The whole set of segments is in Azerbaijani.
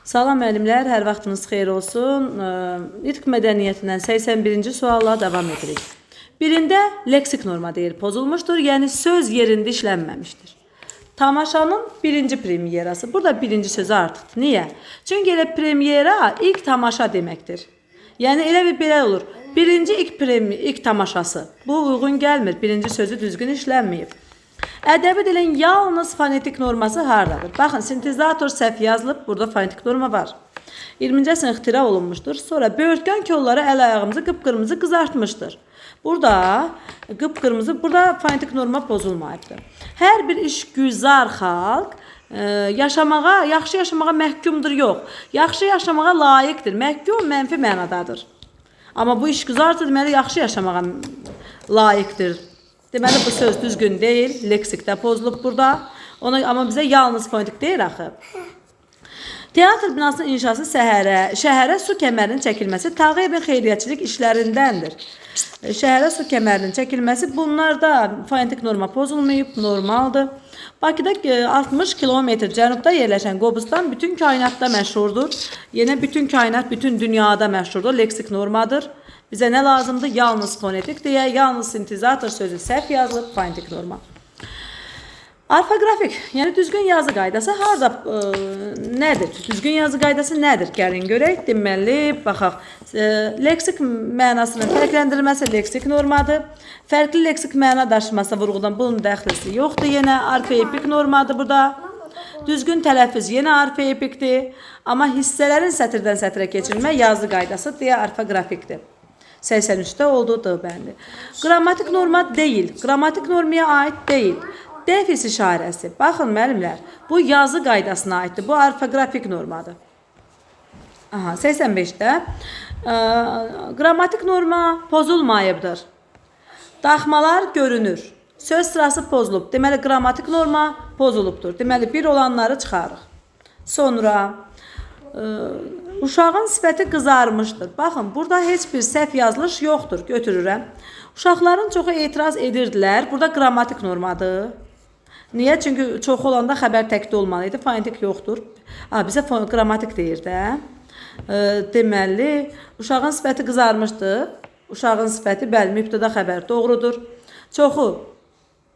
Salam müəllimlər, hər vaxtınız xeyir olsun. İrq mədəniyyətindən 81-ci sualla davam edirik. Birində leksik norma deyir, pozulmuşdur, yəni söz yerində işlənməmişdir. Tamaşanın birinci premyerası. Burada birinci sözü artıqdır. Niyə? Çünki elə premyera ilk tamaşa deməkdir. Yəni elə bir belə olur. Birinci ilk tamaşası. Bu uyğun gəlmir. Birinci sözü düzgün işlənməyib. Ədəbi dilin yalnız fonetik norması hardadır? Baxın, sintezator səhv yazılıb, burada fonetik norma var. 20-ci əsrin ixtira olunmuşdur. Sonra böyürtkən kolları əl-ayağımızı qıpqırmızı qızartmışdır. Burada qıpqırmızı, burada fonetik norma pozulmayıbdır. Hər bir işgüzar xalq yaxşı yaşamağa məhkumdur, yox. Yaxşı yaşamağa layiqdir. Məhkum mənfi mənadadır. Amma bu işgüzardır, deməli yaxşı yaşamağa layiqdir. Deməli, bu söz düzgün deyil, leksikdə pozulub burada. Amma bizə yalnız fonetik deyir axı. Teatr binasının inşası şəhərə su kəmərinin çəkilməsi Tağıyevin xeyriyyətçilik işlərindəndir. Şəhərə su kəmərinin çəkilməsi, bunlarda fonetik norma pozulmayıb, normaldır. Bakıda 60 kilometr cənubda yerləşən Qobustan bütün kainatda məşhurdur. Yenə bütün kainat, bütün dünyada məşhurdur, leksik normadır. Bizə nə lazımdır? Yalnız fonetik deyə, yalnız sintezator sözü səhv yazılıb, fonetik norma. Orfoqrafik, yəni düzgün yazı qaydası harada nədir? Düzgün yazı qaydası nədir? Gəlin görək. Deməli, baxaq. Leksik mənasının fərqləndirilməsi leksik normadır. Fərqli leksik məna daşıması vurğudan bunun dəxlisi yoxdur. Yenə orfoepik normadır burada. Düzgün tələffüz yenə orfoepikdir. Amma hissələrin sətirdən sətrə keçirilmə yazı qaydası deyə orfoqrafikdir. 83-də olduğu D bəndi. Qrammatik norma deyil. Qrammatik normaya aid deyil. Defis işarəsi. Baxın müəllimlər, bu yazı qaydasına aiddir. Bu orfoqrafik normadır. 85-də qrammatik norma pozulmayıbdır. Daxmalar görünür. Söz sırası pozulub. Deməli, qrammatik norma pozulubdur. Deməli, bir olanları çıxarıq. Sonra uşağın sifəti qızarmışdır. Baxın, burada heç bir səhv yazılış yoxdur. Götürürəm. Uşaqların çoxu etiraz edirdilər. Burada qrammatik normadır. Niyə? Çünki çoxu olanda xəbər təkdə olmalıydı. Fonetik yoxdur. Bizə qrammatik deyir də. Deməli, uşağın sifəti qızarmışdır. Uşağın sifəti, bəli, mübtəda xəbər doğrudur. Çoxu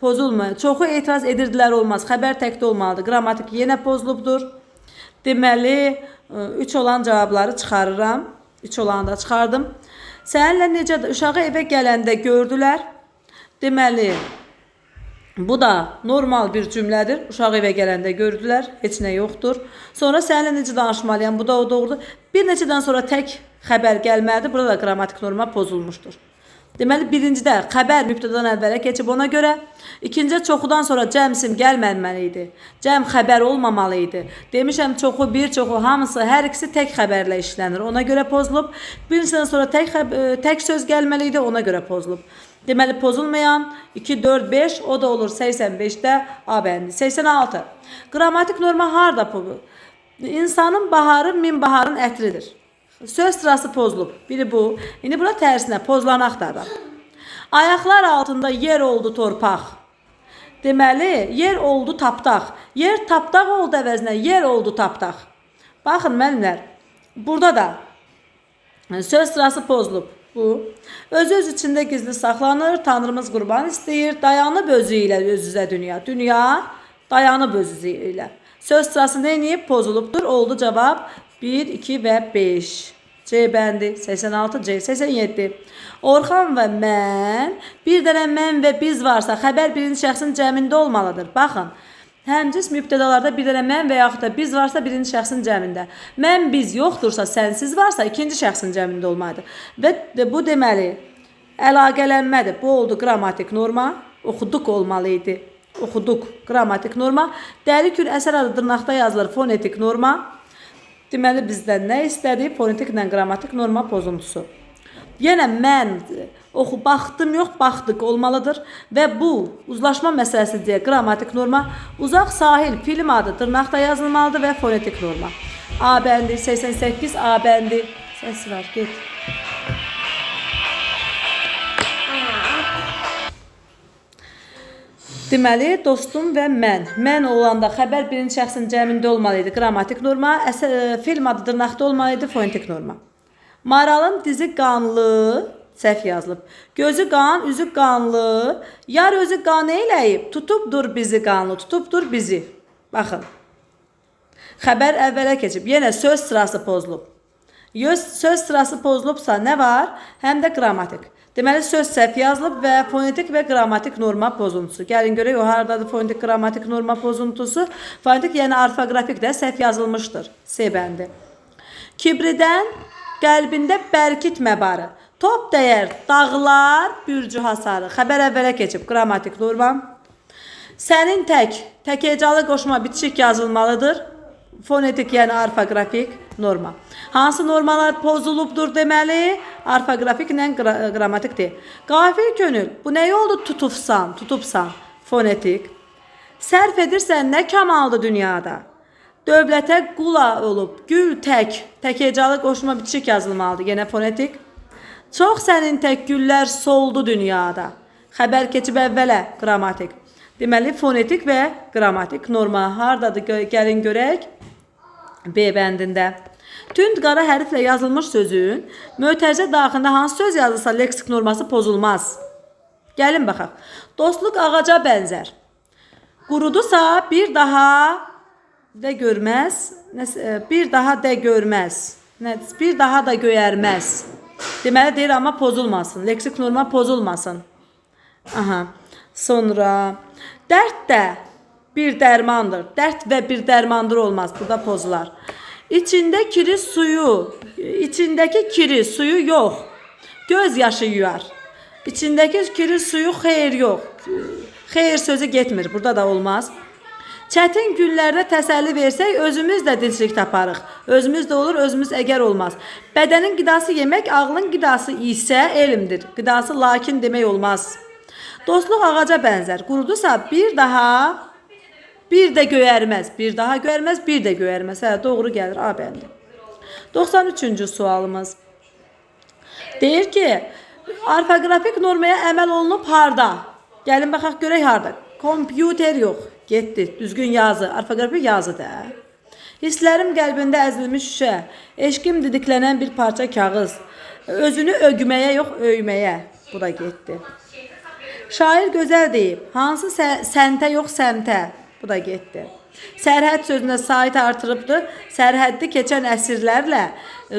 pozulmur. Çoxu etiraz edirdilər olmaz. Xəbər təkdə olmalıdır. Qrammatik yenə pozulubdur. Deməli, 3 olan cavabları çıxarıram. 3 olanı da çıxardım. Səninlə necə uşağı evə gələndə gördülər. Deməli, bu da normal bir cümlədir. Uşağı evə gələndə gördülər. Heç nə yoxdur. Sonra səninlə necə danışmalıyam. Bu da o doğrudur. Bir neçədən sonra tək xəbər gəlməlidir. Burada da qrammatik norma pozulmuşdur. Deməli, birincidə xəbər mübtədadan əvvələ keçib ona görə. İkincidə çoxudan sonra cəm isim gəlməməli idi. Cəm xəbər olmamalı idi. Demişəm, çoxu, bir çoxu, hamısı, hər ikisi tək xəbərlə işlənir. Ona görə pozulub. Birincisindən sonra tək söz gəlməli idi. Ona görə pozulub. Deməli, pozulmayan 2, 4, 5, o da olur 85-də A bəndi. 86. Qrammatik norma harda pozulub? İnsanın baharı min baharın ətridir. Söz sırası pozulub. Biri bu. İndi bura tərsinə pozulanı axtaraq. Ayaqlar altında yer oldu torpaq. Deməli, yer oldu tapdaq. Yer tapdaq oldu əvəzinə, yer oldu tapdaq. Baxın, müəllimlər, burada da söz sırası pozulub. Bu. Öz içində gizli saxlanır, Tanrımız qurban istəyir, dayanıb özü ilə öz-üzə dünya. Dünya dayanıb özü ilə. Söz sırası neyini pozulubdur? Oldu cavab 1, 2 və 5. C bəndi 86, C 87. Orxan və mən, bir dənə mən və biz varsa, xəbər birinci şəxsin cəmində olmalıdır. Baxın, həmcins mübtədalarda bir dənə mən və yaxud da biz varsa, birinci şəxsin cəmində. Mən, biz yoxdursa, sənsiz varsa, ikinci şəxsin cəmində olmalıdır. Və bu deməli, əlaqələnmədir. Bu oldu qrammatik norma, oxuduq olmalıydı. Oxuduq, qrammatik norma. Dəli kür əsər adı dırnaqda yazılır, fonetik norma. Deməli, bizdən nə istədi? Fonetiklə qrammatik norma pozuntusu. Yenə mən, baxdım yox, baxdıq olmalıdır. Və bu, uzlaşma məsələsi deyə qrammatik norma. Uzaq sahil, film adı dırnaqda yazılmalıdır və fonetik norma. A bəndi, 88, A bəndi. Səsi var, get. Deməli, dostum və mən. Mən olanda xəbər birinci şəxsin cəmində olmalı idi. Qrammatik norma. Film adı dırnaqda olmalı idi. Fonetik norma. Maralın dizi qanlı. Səhv yazılıb. Gözü qan, üzü qanlı. Yar özü qan eyləyib. Tutubdur bizi qanlı. Tutubdur bizi. Baxın. Xəbər əvvələ keçib. Yenə söz sırası pozulub. Söz sırası pozulubsa nə var? Həm də qrammatik. Deməli, söz səhv yazılıb və fonetik və qrammatik norma pozuntusu. Gəlin görək, o haradadır fonetik qrammatik norma pozuntusu. Fonetik, yəni orfoqrafik də səhv yazılmışdır. C bəndi. Kibridən qəlbində bərkitmə barı. Top dəyər, dağlar, bürcü hasarı. Xəbər əvvələ keçib, qrammatik norma. Sənin tək hecalı qoşma bitişik yazılmalıdır. Fonetik, yəni orfoqrafik norma. Hansı normalar pozulubdur deməli? Orfoqrafik ilə qrammatikdir. Qafil könül, bu nə oldu? Tutubsan. Fonetik. Sərf edirsən, nə kamaldı dünyada? Dövlətə qula olub, gül tək hecalı qoşma bitişik yazılmalıdır. Yenə fonetik. Çox sənin tək güllər soldu dünyada. Xəbər keçib əvvələ, qrammatik. Deməli, fonetik və qrammatik norma hardadır? Gəlin görək. B bəndində. Tünd qara hərflə yazılmış sözün mötərizə daxilində hansı söz yazılsa leksik norması pozulmaz. Gəlin baxaq. Dostluq ağaca bənzər. Qurudusa bir daha da görməz. Bir daha da görməz. Bir daha da göyərməz. Deməli deyir, amma pozulmasın. Leksik norma pozulmasın. Aha. Sonra dərd də bir dərmandır. Dərd və bir dərmandır olmaz. Burada pozular. İçindəki kiri suyu yox. Göz yaşı yuyar. İçindəki kiri suyu xeyir yox. Xeyir sözü getmir. Burada da olmaz. Çətin günlərdə təsəlli versək, özümüz də dinçlik taparıq. Özümüz də olur, özümüz əgər olmaz. Bədənin qidası yemək, ağlın qidası isə elmdir. Qidası lakin demək olmaz. Dostluq ağaca bənzər. Qurudusa bir də göyərməz. Bir daha göyərməz, bir də göyərməz. Hə, doğru gəlir. A bəndi. 93-cü sualımız. Deyir ki, orfoqrafik normaya əməl olunub harda? Gəlin baxaq görək harda. Kompüter yox. Getdi. Düzgün yazı. Orfoqrafik yazı da. Hisslərim qəlbində əzilmiş şüşə. Eşqim didiklənən bir parça kağız. Özünü ögməyə yox, öyməyə. Bu da getdi. Şair gözəl deyib. Hansı səmtə yox, səmtə. Bu da getdi. Sərhəd sözünə sait artırıbdır. Sərhəddi keçən əsirlərlə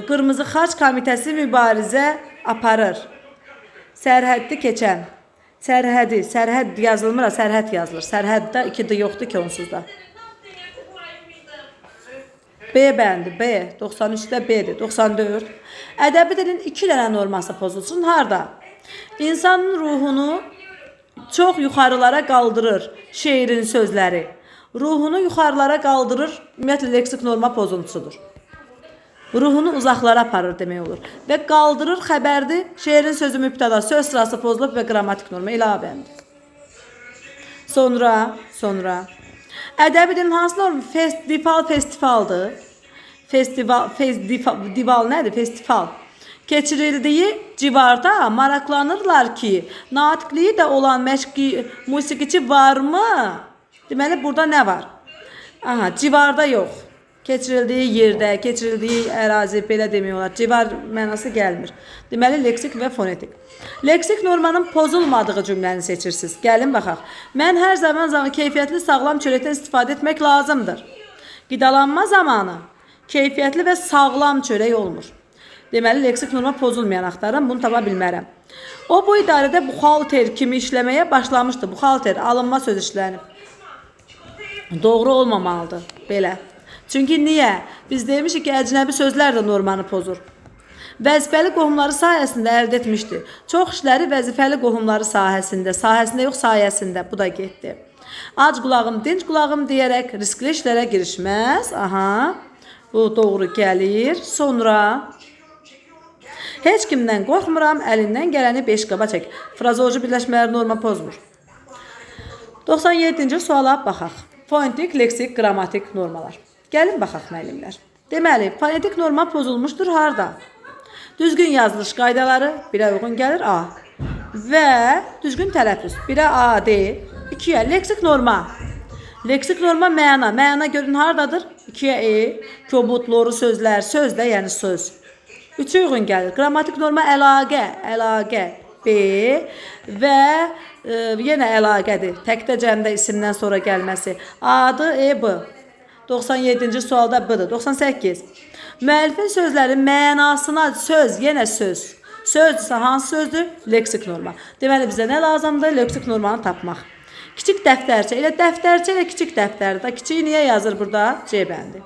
Qırmızı Xaç Komitəsi mübarizə aparır. Sərhəddi keçən. Sərhəd yazılmır, sərhəd yazılır. Sərhəddə 2D yoxdur ki, onsuz da. B bəndi, B. 93-də B-dir, 94. Ədəbi dilin 2 dənə norması pozulsun. Harda? İnsanın ruhunu çox yuxarılara qaldırır şeirin sözləri. Ruhunu yuxarılara qaldırır, ümumiyyətlə leksik norma pozuntusudur. Ruhunu uzaqlara aparır demək olur. Və qaldırır xəbərdir, şeirin sözü mübtəda, söz sırası pozulub və qrammatik norma ilavədir. Sonra. Ədəbi dilin hansı norma? Festivaldır. Festival nədir? Festival. Keçirildiyi civarda maraqlanırlar ki, natiqliyi də olan musiqiçi varmı? Deməli, burada nə var? Aha, civarda yox. Keçirildiyi yerdə, keçirildiyi ərazi, belə demək olar. Civar mənası gəlmir. Deməli, leksik və fonetik. Leksik normanın pozulmadığı cümləni seçirsiniz. Gəlin baxaq. Mən hər zaman keyfiyyətli sağlam çörəkdən istifadə etmək lazımdır. Qidalanma zamanı keyfiyyətli və sağlam çörək olmur. Deməli, leksik norma pozulmayan axtarım, bunu tapa bilmərəm. O, bu idarədə buxalter kimi işləməyə başlamışdı. Buxalter, alınma söz işlənib. Doğru olmamalıdır, belə. Çünki niyə? Biz demişik ki, əcnəbi sözlər də normanı pozur. Vəzifəli qohumları sayəsində əldə etmişdi. Çox işləri vəzifəli qohumları sahəsində yox sayəsində. Bu da getdi. Ac qulağım, dinc qulağım deyərək riskli işlərə girişməz. Aha, bu doğru gəlir. Sonra heç kimdən qorxmuram, əlindən gələni 5 qaba çək. Frazoloji birləşmələr norma pozmur. 97-ci suala baxaq. Fonetik, leksik, qrammatik normalar. Gəlin baxaq müəllimlər. Deməli, fonetik norma pozulmuşdur harda? Düzgün yazılış qaydaları 1-ə uyğun gəlir A. Və düzgün tələffüz 1-ə A, D, 2-yə leksik norma. Leksik norma məna. Məna görün hardadır? 2-yə e. Kobudluğu sözlər. Söz də yəni söz. 3-ə uyğun gəlir. Qrammatik norma əlaqə. Əlaqə. B. Və yenə əlaqədir. Təkdə cəmdə isimdən sonra gəlməsi. Adı E, B. 97-ci sualda B-dir. 98. Müəllifin sözlərin mənasına söz, yenə söz. Sözdürsə hansı sözdür? Leksik norma. Deməli bizə nə lazımdır? Leksik normanı tapmaq. Kiçik dəftərçə. Elə dəftərçə ilə kiçik dəftərdir. Kiçiyi niyə yazır burada? C bəndi.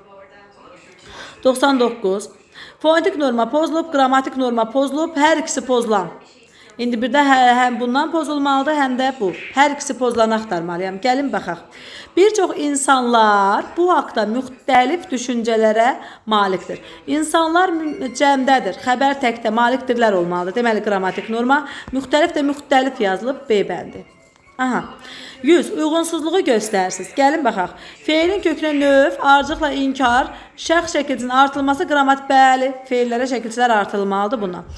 99. Fonetik norma pozulub, qrammatik norma pozulub, hər ikisi pozulan. İndi bir də həm bundan pozulmalıdır, həm də bu. Hər ikisi pozulanı axtarmalıyam. Gəlin baxaq. Bir çox insanlar bu haqda müxtəlif düşüncələrə malikdir. İnsanlar cəmdədir. Xəbər təkdə malikdirlər olmalıdır. Deməli qrammatik norma müxtəlif də müxtəlif yazılıb B bəndi. Aha. 100. Uyğunsuzluğu göstərsiz. Gəlin baxaq. Feilin kökünə növ, ardıcıqla inkar, şəxs şəkilcinin artılması qrammatik bəli. Feillərə şəkilçilər artılmalıdır bundan.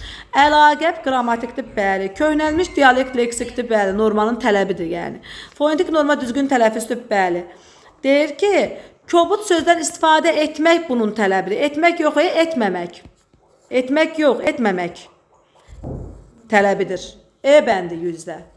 Əlaqəb qrammatikdir bəli. Köhnəlmiş dialekt leksikdir bəli. Normanın tələbidir yəni. Fonetik norma düzgün tələffüzdür bəli. Deyir ki, kobud sözdən istifadə etmək bunun tələbidir. Etmək yox, etməmək. Etmək yox, etməmək tələbidir. E bəndi 100-də.